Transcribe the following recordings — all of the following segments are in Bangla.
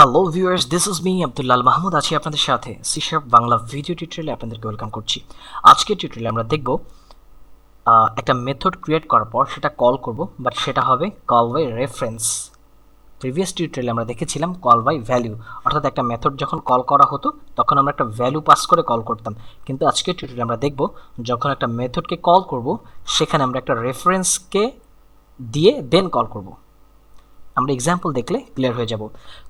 Hello viewers, this is me Abdullah Mahmud. আছি আপনাদের সাথে সি শার্প বাংলা ভিডিও টিউটোরিয়ালে আপনাদেরকে ওয়েলকাম করছি। আজকের টিউটোরিয়ালে আমরা দেখব একটা মেথড ক্রিয়েট করার পর সেটা কল করব, বাট সেটা হবে কল বাই রেফারেন্স। প্রিভিয়াস টিউটোরিয়ালে আমরা দেখেছিলাম কল বাই ভ্যালু, অর্থাৎ একটা মেথড যখন কল করা হতো তখন আমরা একটা ভ্যালু পাস করে কল করতাম। কিন্তু আজকের টিউটোরিয়ালে আমরা দেখব যখন একটা মেথডকে কল করব সেখানে আমরা একটা রেফারেন্সকে দিয়ে দেন কল করব। আমরা এক্সাম্পল দেখলে ক্লিয়ার হয়ে যাব।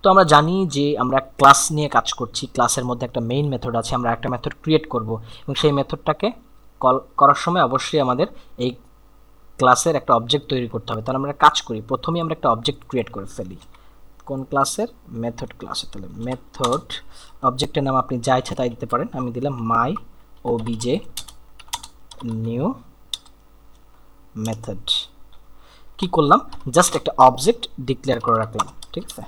তো আমরা জানি যে আমরা ক্লাস নিয়ে কাজ করছি, ক্লাসের মধ্যে একটা মেইন মেথড আছে, আমরা একটা মেথড ক্রিয়েট করব এবং সেই মেথডটাকে কল করার সময় অবশ্যই আমাদের এই ক্লাসের একটা অবজেক্ট তৈরি করতে হবে। তাহলে আমরা কাজ করি, প্রথমেই আমরা একটা অবজেক্ট ক্রিয়েট করে ফেলি। কোন ক্লাসের? মেথড ক্লাসের। তাহলে মেথড অবজেক্টের নাম আপনি যা ইচ্ছা তাই দিতে পারেন। আমি দিলাম মাই ওবিজে নিউ মেথড। কি করলাম? জাস্ট একটা অবজেক্ট ডিক্লেয়ার করে রাখলাম, ঠিক আছে?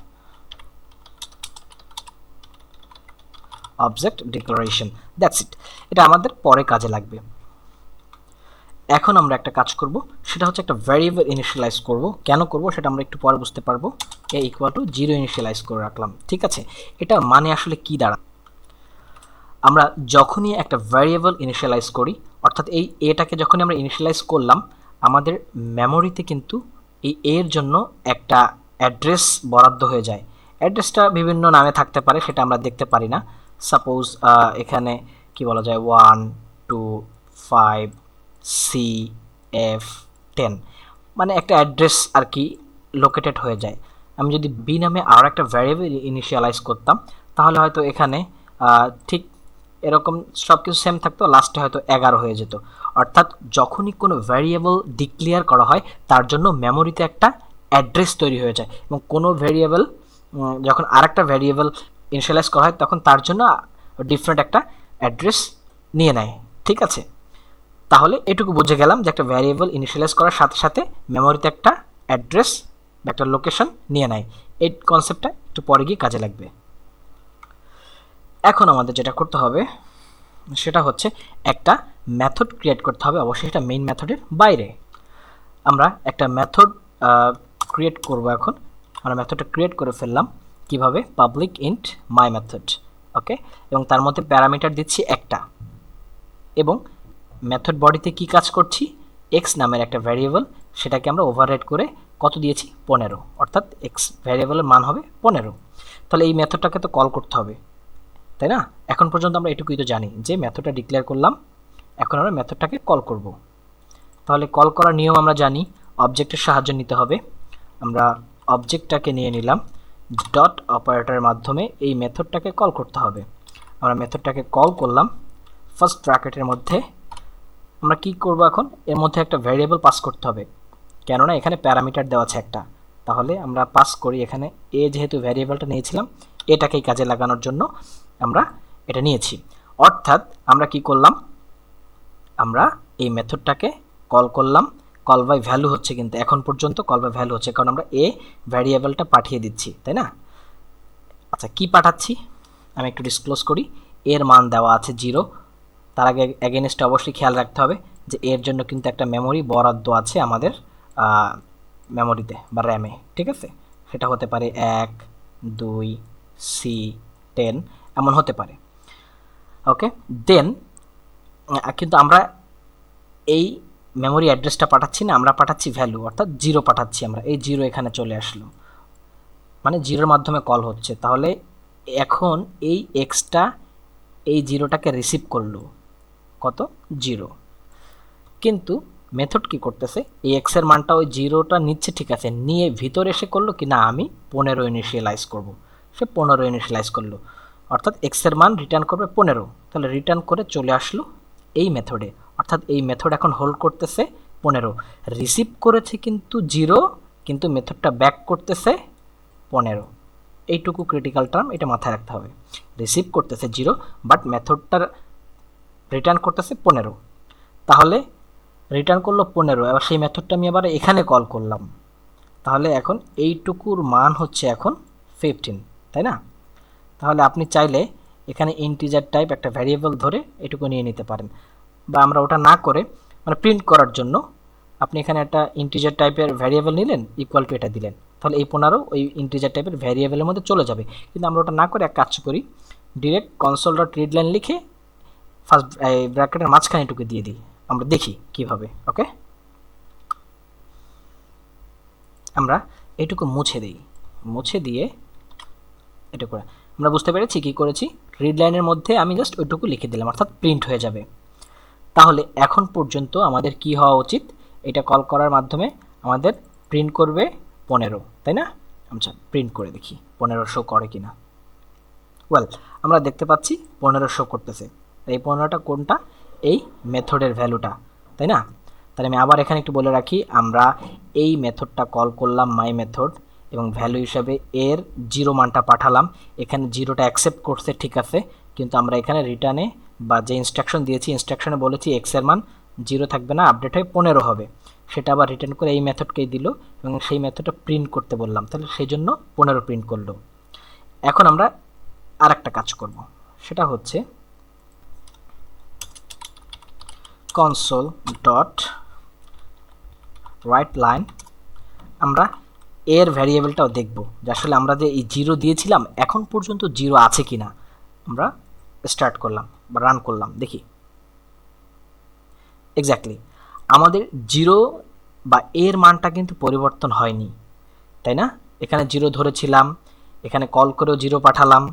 Object declaration, that's it. এটা আমাদের পরে কাজে লাগবে। এখন আমরা একটা কাজ করব, সেটা হচ্ছে একটা ভ্যারিয়েবল ইনিশিয়ালাইজ করব। কেন করব সেটা আমরা একটু পরে বুঝতে পারবো। এ ইকুয়াল টু 0 ইনিশিয়ালাইজ করে রাখলাম, ঠিক আছে? এটা মানে আসলে কি দাঁড়ায়? আমরা যখনই একটা ভ্যারিয়েবল ইনিশিয়ালাইজ করি, অর্থাৎ এই এটাকে যখনই আমরা ইনিশিয়ালাইজ করলাম, আমাদের মেমোরিতে কিন্তু এই এর জন্য একটা অ্যাড্রেস বরাদ্দ হয়ে যায়। অ্যাড্রেসটা বিভিন্ন নামে থাকতে পারে, সেটা আমরা দেখতে পারি না। সাপোজ এখানে কি বলা যায়, 1 2 5 CF10, মানে একটা অ্যাড্রেস আর কি লোকেটেড হয়ে যায়। আমি যদি বি নামে আর একটা ভ্যারিয়েবল ইনিশিয়ালাইজ করতাম তাহলে হয়তো এখানে ঠিক এরকম সব কিছু সেম থাকতো, লাস্টে হয়তো 11 হয়ে যেত। অর্থাৎ যখনই কোনো ভ্যারিয়েবল ডিক্লেয়ার করা হয় তার জন্য মেমোরিতে একটা অ্যাড্রেস তৈরি হয়ে যায়, এবং কোনো ভ্যারিয়েবল যখন আর একটা ভ্যারিয়েবল ইনিশিয়ালাইজ করা হয় তখন তার জন্য ডিফারেন্ট একটা অ্যাড্রেস নিয়ে নেয়, ঠিক আছে? তাহলে এটুকু বুঝে গেলাম যে একটা ভ্যারিয়েবল ইনিশিয়ালাইজ করার সাথে সাথে মেমোরিতে একটা অ্যাড্রেস বা একটা লোকেশন নিয়ে নেয়। এই কনসেপ্টটা একটু পরে গিয়ে কাজে লাগবে। এখন আমাদের যেটা করতে হবে সেটা হচ্ছে একটা মেথড ক্রিয়েট করতে হবে, অবশ্যই এটা মেইন মেথডের বাইরে। আমরা একটা মেথড ক্রিয়েট করব। এখন আমরা মেথডটা ক্রিয়েট করে ফেললাম। কিভাবে? পাবলিক ইন্ট মাই মেথড, ওকে, এবং তার মধ্যে প্যারামিটার দিচ্ছি একটা, এবং মেথড বডিতে কি কাজ করছি, এক্স নামের একটা ভ্যারিয়েবল, সেটাকে আমরা ওভাররাইড করে কত দিয়েছি, 15, অর্থাৎ এক্স ভ্যারিয়েবলের মান হবে 15। তাহলে এই মেথডটাকে তো কল করতে হবে, তাই না? এখন পর্যন্ত আমরা এটুকুই তো জানি যে মেথডটা ডিক্লেয়ার করলাম, এখন আমরা মেথডটাকে কল করব। তাহলে কল করার নিয়ম আমরা জানি, অবজেক্টের সাহায্য নিতে হবে। আমরা অবজেক্টটাকে নিয়ে নিলাম, ডট অপারেটরের মাধ্যমে এই মেথডটাকে কল করতে হবে। আমরা মেথডটাকে কল করলাম। ফার্স্ট ব্র্যাকেটের মধ্যে আমরা কি করব, এখন এর মধ্যে একটা ভ্যারিয়েবল পাস করতে হবে, কেননা এখানে প্যারামিটার দেওয়া আছে একটা। তাহলে আমরা পাস করি, এখানে এ যেহেতু ভ্যারিয়েবলটা নিয়েছিলাম, এটাকেই কাজে লাগানোর জন্য আমরা এটা নিয়েছি। অর্থাৎ আমরা কি করলাম, আমরা এই মেথডটাকে কল করলাম। কল বাই ভ্যালু হচ্ছে, কিন্তু এখন পর্যন্ত কল বাই ভ্যালু হচ্ছে কারণ আমরা এ ভ্যারিয়েবলটা পাঠিয়ে দিচ্ছি, তাই না? আচ্ছা, কি পাঠাচ্ছি আমি একটু ডিসক্লোজ করি। এর মান দেওয়া আছে 0। তার আগে এগেনস্টে অবশ্যই খেয়াল রাখতে হবে যে এর জন্য কিন্তু একটা মেমোরি বরাদ্দ আছে আমাদের মেমোরিতে বা র্যামে, ঠিক আছে? সেটা হতে পারে 1 2 C10 এমন হতে পারে, ওকে। দেন কিন্তু আমরা এই মেমোরি অ্যাড্রেসটা পাঠাচ্ছি না, আমরা পাঠাচ্ছি ভ্যালু, অর্থাৎ 0 পাঠাচ্ছি। আমরা এই 0 এখানে চলে আসলো, মানে 0-র মাধ্যমে কল হচ্ছে। তাহলে এখন এই এক্সটা এই 0টাকে রিসিভ করলো, কত? 0। কিন্তু মেথড কি করতেছে, এই এক্স এর মানটা ওই 0টা নিচ্ছে, ঠিক আছে, নিয়ে ভিতরে এসে করলো কি না, আমি 15 ইনিশিয়ালাইজ করব। সে 15 ইনিশিয়ালাইজ করলো, অর্থাৎ এক্স এর মান রিটার্ন করবে 15। তাহলে রিটার্ন করে চলে আসলো এই মেথডে, অর্থাৎ এই মেথড এখন হোল্ড করতেছে 15। রিসিভ করেছে কিন্তু 0, কিন্তু মেথডটা ব্যাক করতেছে 15। এইটুকু ক্রিটিক্যাল টার্ম, এটা মাথায় রাখতে হবে। রিসিভ করতেছে 0, বাট মেথডটার রিটার্ন করতেছে 15। তাহলে রিটার্ন করলো 15, এবার সেই মেথডটা আমি আবার এখানে কল করলাম। তাহলে এখন এইটুকুর মান হচ্ছে এখন 15, তাই না? তাহলে আপনি চাইলে এখানে ইন্টিজার টাইপ একটা ভ্যারিয়েবল ধরে এটুকু নিয়ে নিতে পারেন, বা আমরা ওটা না করে মানে প্রিন্ট করার জন্য আপনি এখানে একটা ইন্টিজার টাইপের ভ্যারিয়েবল নিলেন, ইকুয়াল টু এটা দিলেন, তাহলে এই 15 ওই ইন্টিজার টাইপের ভ্যারিয়েবলের মধ্যে চলে যাবে। কিন্তু আমরা ওটা না করে এক কাজ করি, ডিরেক্ট console.readline লিখে ফার্স্ট ব্র্যাকেটের মাঝখানে এটুকু দিয়ে দিই, আমরা দেখি কিভাবে। ওকে, আমরা এটুকু মুছে দিই, মুছে দিয়ে এটা করে আমরা বুঝতে পেরেছি কি করেছি। রিড লাইনের মধ্যে আমি জাস্ট ওইটুকু লিখে দিলাম, অর্থাৎ প্রিন্ট হয়ে যাবে। তাহলে এখন পর্যন্ত আমাদের কি হওয়া উচিত, এটা কল করার মাধ্যমে আমাদের প্রিন্ট করবে 15, তাই না? আচ্ছা, প্রিন্ট করে দেখি 15 শো করে কিনা। ওয়েল, আমরা দেখতে পাচ্ছি 15 শো করতেছে। এই 15টা কোনটা? এই মেথডের ভ্যালুটা, তাই না? তাহলে আমি আবার এখানে একটু বলে রাখি, আমরা এই মেথডটা কল করলাম মাই মেথড, এবং ভ্যালু হিসাবে এর 0 মানটা পাঠালাম। এখানে 0টা অ্যাকসেপ্ট করছে, ঠিক আছে, কিন্তু আমরা এখানে রিটার্নে বা যে ইনস্ট্রাকশন দিয়েছি, ইনস্ট্রাকশনে বলেছি এক্স এর মান 0 থাকবে না, আপডেট হয়ে 15 হবে। সেটা আবার রিটার্ন করে এই মেথডকেই দিল, এবং সেই মেথডটা প্রিন্ট করতে বললাম, তাহলে সেই জন্য 15 প্রিন্ট করলো। এখন আমরা আর একটা কাজ করব, সেটা হচ্ছে console.writeLine। আমরা এর ভ্যারিয়েবলটাও দেখব যে আসলে আমরা যে এই 0 দিয়েছিলাম এখন পর্যন্ত 0 আছে কিনা। আমরা স্টার্ট করলাম বা রান করলাম, দেখি। এক্স্যাক্টলি আমাদের 0 বা এর মানটা কিন্তু পরিবর্তন হয়নি, তাই না? এখানে 0 ধরেছিলাম, এখানে কল করেও 0 পাঠালাম,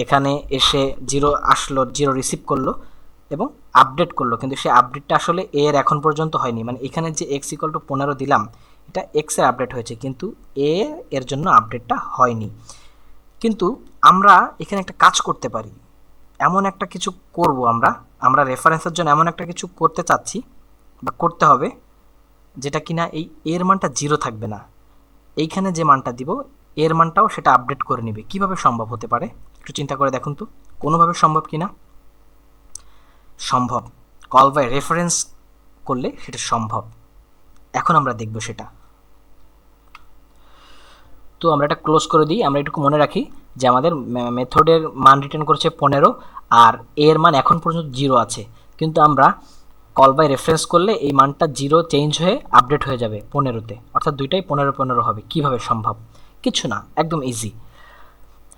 এখানে এসে 0 আসলো, 0 রিসিভ করলো এবং আপডেট করলো, কিন্তু সেই আপডেটটা আসলে এর এখন পর্যন্ত হয়নি। মানে এখানে যে x = 15 দিলাম, এটা x এর আপডেট হয়েছে, কিন্তু এর জন্য আপডেটটা হয়নি। কিন্তু আমরা এখানে একটা কাজ করতে পারি, এমন একটা কিছু করব, আমরা রেফারেন্সের জন্য এমন একটা কিছু করতে চাচ্ছি বা করতে হবে, যেটা কিনা এই এর মানটা 0 থাকবে না, এইখানে যে মানটা দিব এর মানটাও সেটা আপডেট করে নেবে। কিভাবে সম্ভব হতে পারে একটু চিন্তা করে দেখুন তো, কোনোভাবে সম্ভব কিনা? সম্ভব, কল বাই রেফারেন্স করলে সেটা সম্ভব। এখন আমরা দেখব সেটা। তো আমরা এটা ক্লোজ করে দিই। আমরা এটুকু মনে রাখি যে আমাদের মেথডের মান রিটার্ন করেছে 15, আর এর মান এখন পর্যন্ত 0 আছে, কিন্তু আমরা কল বাই রেফারেন্স করলে এই মানটা 0 চেঞ্জ হয়ে আপডেট হয়ে যাবে 15-তে, অর্থাৎ দুইটাই 15 হবে। কিভাবে সম্ভব? কিছু না, একদম ইজি।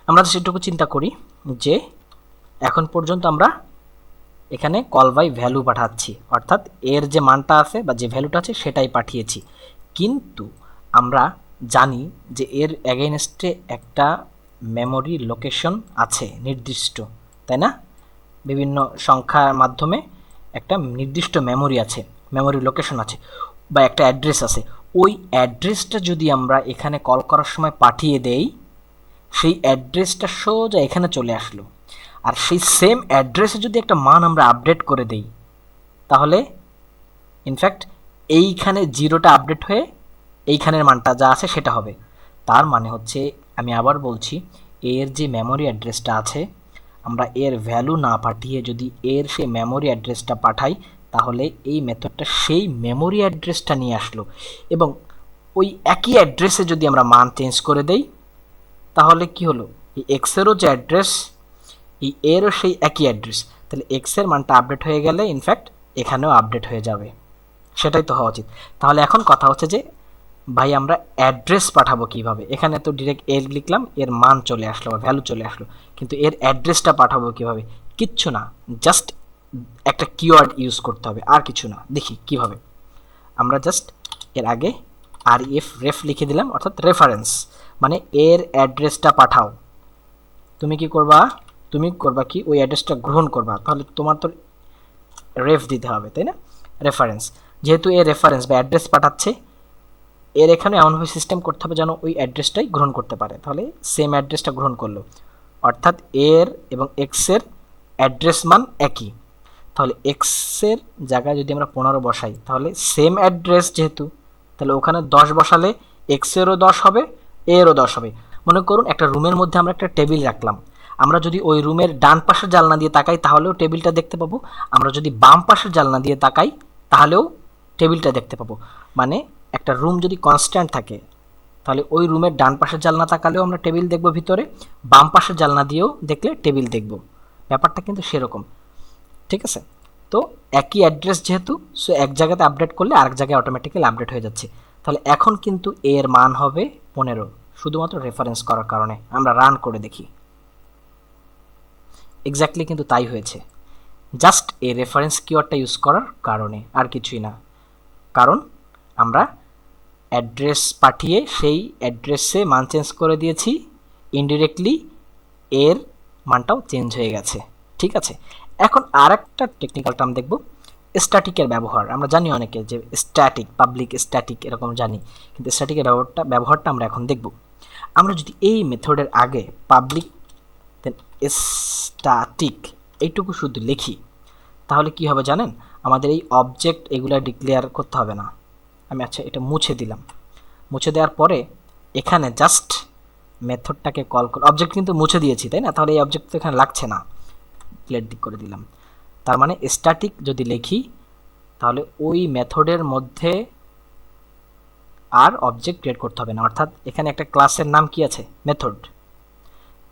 আমরা সেটুকু চিন্তা করি যে এখন পর্যন্ত আমরা এখানে কল বাই ভ্যালু পাঠাচ্ছি, অর্থাৎ এর যে মানটা আছে বা যে ভ্যালুটা আছে সেটাই পাঠিয়েছি, কিন্তু আমরা জানি যে এর এগেইনস্টে একটা মেমোরি লোকেশন আছে নির্দিষ্ট, তাই না? বিভিন্ন সংখ্যার মাধ্যমে একটা নির্দিষ্ট মেমোরি আছে, মেমোরি লোকেশন আছে, বা একটা অ্যাড্রেস আছে। ওই অ্যাড্রেসটা যদি আমরা এখানে কল করার সময় পাঠিয়ে দেই, সেই অ্যাড্রেসটা সোজা এখানে চলে আসলো। আর সেই সেম অ্যাড্রেসে যদি একটা মান আমরা আপডেট করে দেই, তাহলে ইনফ্যাক্ট এইখানে 0টা আপডেট হয়ে এইখানের মানটা যা আছে সেটা হবে। তার মানে হচ্ছে, আমি আবার বলছি, এর যে মেমোরি অ্যাড্রেসটা আছে, আমরা এর ভ্যালু না পাঠিয়ে যদি এর সেই মেমোরি অ্যাড্রেসটা পাঠাই, তাহলে এই মেথডটা সেই মেমোরি অ্যাড্রেসটা নিয়ে আসলো, এবং ওই একই অ্যাড্রেসে যদি আমরা মান চেঞ্জ করে দেই, তাহলে কি হলো, এই এক্সেরও যে অ্যাড্রেস, এই এরও সেই একই অ্যাড্রেস, তাহলে এক্সের মানটা আপডেট হয়ে গেলে ইনফ্যাক্ট এখানেও আপডেট হয়ে যাবে। সেটাই তো হওয়া উচিত। তাহলে এখন কথা হচ্ছে যে ভাই আমরা অ্যাড্রেস পাঠাবো কিভাবে? এখানে তো ডিরেক্ট এর লিখলাম, এর মান চলে আসলো বা ভ্যালু চলে আসলো, কিন্তু এর অ্যাড্রেসটা পাঠাবো কিভাবে? কিচ্ছু না, জাস্ট একটা কিওয়ার্ড ইউজ করতে হবে, আর কিছু না। দেখি কিভাবে। আমরা জাস্ট এর আগে ref লিখে দিলাম, অর্থাৎ রেফারেন্স, মানে এর অ্যাড্রেসটা পাঠাও। তুমি কি করবা? তুমি করবা কি, ওই অ্যাড্রেসটা গ্রহণ করবা, তাহলে তোমার তো রেফ দিতে হবে, তাই না? রেফারেন্স, যেহেতু এর রেফারেন্স বা অ্যাড্রেস পাঠাচ্ছে, এর এখানে এমনভাবে সিস্টেম করতে হবে যেন ওই অ্যাড্রেসটাই গ্রহণ করতে পারে। তাহলে সেম অ্যাড্রেসটা গ্রহণ করলো, অর্থাৎ এর এবং এক্সের অ্যাড্রেস মান একই। তাহলে এক্সের জায়গায় যদি আমরা 15 বসাই, তাহলে সেম অ্যাড্রেস যেহেতু, তাহলে ওখানে 10 বসালে এক্সেরও 10 হবে, এরও 10 হবে। মনে করুন একটা রুমের মধ্যে আমরা একটা টেবিল রাখলাম, আমরা যদি ওই রুমের ডান পাশের জানলা দিয়ে তাকাই তাহলেও টেবিলটা দেখতে পাবো, আমরা যদি বাম পাশের জানলা দিয়ে তাকাই তাহলেও টেবিলটা দেখতে পাবো। মানে একটা রুম যদি কনস্ট্যান্ট থাকে, তাহলে ওই রুমের ডান পাশের জানলা তাকালেও আমরা টেবিল দেখব ভিতরে, বাম পাশের জানলা দিয়েও দেখলে টেবিল দেখব। ব্যাপারটা কিন্তু সেরকম, ঠিক আছে? তো একই অ্যাড্রেস যেহেতু, সো এক জায়গাতে আপডেট করলে আরেক জায়গায় অটোমেটিক্যালি আপডেট হয়ে যাচ্ছে। তাহলে এখন কিন্তু এর মান হবে 15 শুধুমাত্র রেফারেন্স করার কারণে। আমরা রান করে দেখি, এক্স্যাক্টলি কিন্তু তাই হয়েছে, জাস্ট এই রেফারেন্স কিওয়ার্ডটা ইউজ করার কারণে, আর কিছুই না। কারণ আমরা অ্যাড্রেস পাঠিয়ে সেই অ্যাড্রেসে মান চেঞ্জ করে দিয়েছি, ইনডিরেক্টলি এর মানটাও চেঞ্জ হয়ে গেছে। ঠিক আছে, এখন আর একটা টেকনিক্যাল টার্ম দেখব, স্ট্যাটিকের ব্যবহার। আমরা জানি অনেকে যে স্ট্যাটিক, পাবলিক স্ট্যাটিক এরকম জানি, কিন্তু স্ট্যাটিকের ব্যবহারটা আমরা এখন দেখব। আমরা যদি এই মেথডের আগে পাবলিক দেন স্ট্যাটিক এইটুকু শুধু লিখি, তাহলে কি হবে জানেন, আমাদের এই অবজেক্ট এগুলা ডিক্লেয়ার করতে হবে না। আমি আচ্ছা এটা মুছে দিলাম, মুছে দেওয়ার পরে এখানে জাস্ট মেথডটাকে কল করে, অবজেক্ট কিন্তু মুছে দিয়েছি তাই না, তাহলে এই অবজেক্ট তো এখানে লাগছে না, প্লেট দিক করে দিলাম। তার মানে স্ট্যাটিক যদি লিখি তাহলে ওই মেথডের মধ্যে আর অবজেক্ট ক্রিয়েট করতে হবে না, অর্থাৎ এখানে একটা ক্লাসের নাম কি আছে, মেথড,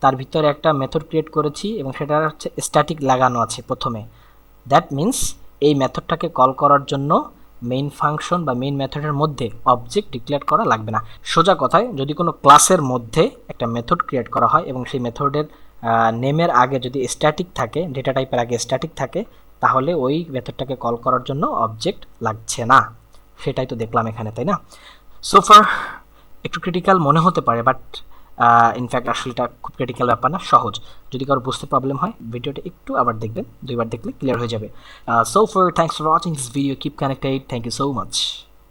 তার ভিতরে একটা মেথড ক্রিয়েট করেছি এবং সেটা হচ্ছে স্ট্যাটিক লাগানো আছে প্রথমে। দ্যাট মিন্স এই মেথডটাকে কল করার জন্য মেইন ফাংশন বা মেইন মেথডের মধ্যে অবজেক্ট ডিক্লেয়ার করা লাগবে না। সোজা কথায়, যদি কোনো ক্লাসের মধ্যে একটা মেথড ক্রিয়েট করা হয় এবং সেই মেথডের নেমের আগে যদি স্ট্যাটিক থাকে, ডেটা টাইপের আগে স্ট্যাটিক থাকে, তাহলে ওই মেথডটাকে কল করার জন্য অবজেক্ট লাগছে না। সেটাই তো দেখলাম এখানে, তাই না? সো ফার একটু ক্রিটিক্যাল মনে হতে পারে, বাট ইনফ্যাক্ট আসলে এটা খুব ক্রিটিক্যাল ব্যাপার না, সহজ। যদি কারো বুঝতে প্রবলেম হয় ভিডিওটা একটু আবার দেখবেন, 2বার দেখলে ক্লিয়ার হয়ে যাবে। So far thanks for watching this video, keep connected, thank you so much.